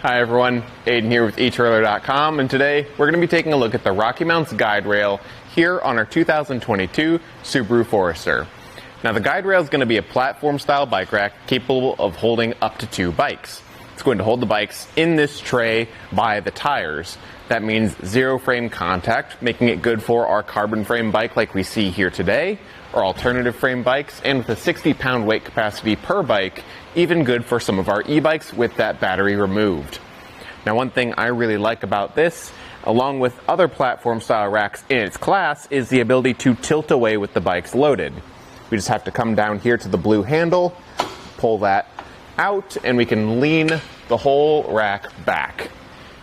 Hi everyone, Aidan here with etrailer.com, and today we're going to be taking a look at the RockyMounts GuideRail here on our 2022 Subaru Forester. Now the GuideRail is going to be a platform style bike rack capable of holding up to 2 bikes. It's going to hold the bikes in this tray by the tires. That means zero frame contact, making it good for our carbon frame bike like we see here today, or alternative frame bikes, and with a 60-pound weight capacity per bike, even good for some of our e-bikes with that battery removed. Now one thing I really like about this, along with other platform style racks in its class, is the ability to tilt away with the bikes loaded. We just have to come down here to the blue handle, pull that out, and we can lean the whole rack back,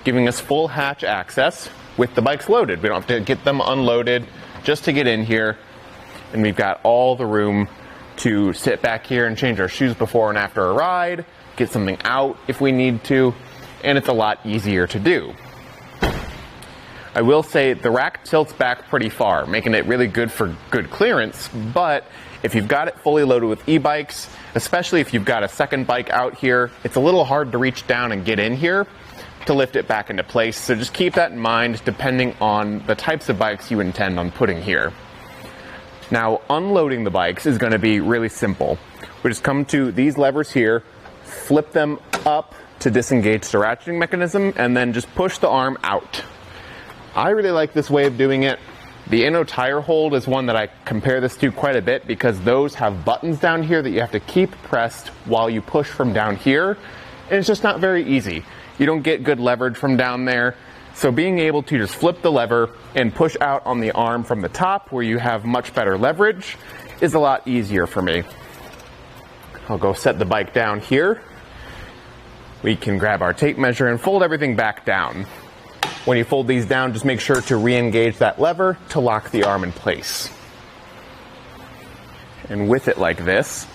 giving us full hatch access with the bikes loaded. We don't have to get them unloaded just to get in here, and we've got all the room to sit back here and change our shoes before and after a ride, get something out if we need to, and it's a lot easier to do. I will say the rack tilts back pretty far, making it really good for good clearance, but if you've got it fully loaded with e-bikes, especially if you've got a second bike out here, it's a little hard to reach down and get in here to lift it back into place, so just keep that in mind depending on the types of bikes you intend on putting here. Now, unloading the bikes is going to be really simple. We just come to these levers here, flip them up to disengage the ratcheting mechanism, and then just push the arm out. I really like this way of doing it. The Anno tire hold is one that I compare this to quite a bit because those have buttons down here that you have to keep pressed while you push from down here, and it's just not very easy. You don't get good leverage from down there. So being able to just flip the lever and push out on the arm from the top where you have much better leverage is a lot easier for me. I'll go set the bike down here. We can grab our tape measure and fold everything back down. When you fold these down, just make sure to re-engage that lever to lock the arm in place. And with it like this,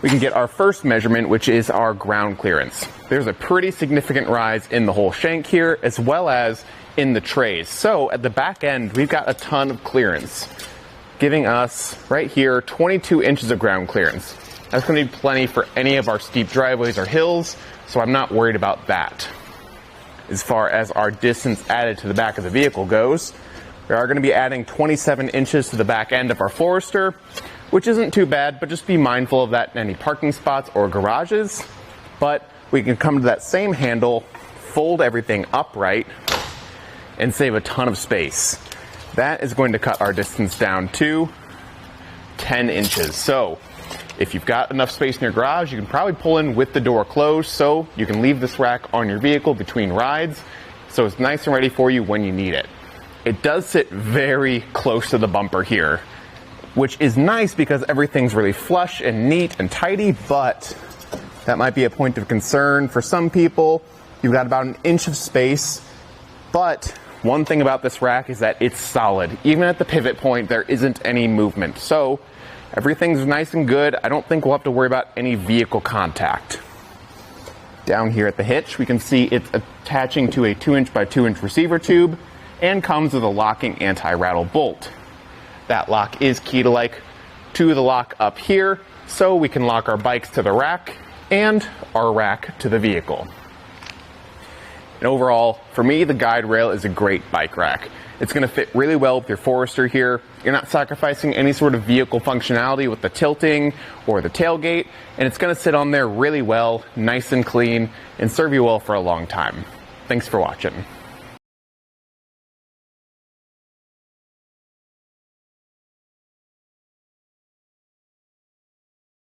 we can get our first measurement, which is our ground clearance. There's a pretty significant rise in the whole shank here, as well as in the trays. So at the back end, we've got a ton of clearance, giving us right here 22 inches of ground clearance. That's going to be plenty for any of our steep driveways or hills, so I'm not worried about that. As far as our distance added to the back of the vehicle goes, we are going to be adding 27 inches to the back end of our Forester, which isn't too bad, but just be mindful of that in any parking spots or garages. But we can come to that same handle, fold everything upright, and save a ton of space. That is going to cut our distance down to 10 inches. So if you've got enough space in your garage, you can probably pull in with the door closed, so you can leave this rack on your vehicle between rides, so it's nice and ready for you when you need it. It does sit very close to the bumper here, which is nice because everything's really flush and neat and tidy, but that might be a point of concern for some people. You've got about an inch of space, but one thing about this rack is that it's solid. Even at the pivot point, there isn't any movement. So everything's nice and good. I don't think we'll have to worry about any vehicle contact. Down here at the hitch, we can see it's attaching to a 2-inch by 2-inch receiver tube and comes with a locking anti-rattle bolt. That lock is key-to-like to the lock up here, so we can lock our bikes to the rack and our rack to the vehicle. And overall, for me, the GuideRail is a great bike rack. It's going to fit really well with your Forester here. You're not sacrificing any sort of vehicle functionality with the tilting or the tailgate, and it's going to sit on there really well, nice and clean, and serve you well for a long time. Thanks for watching.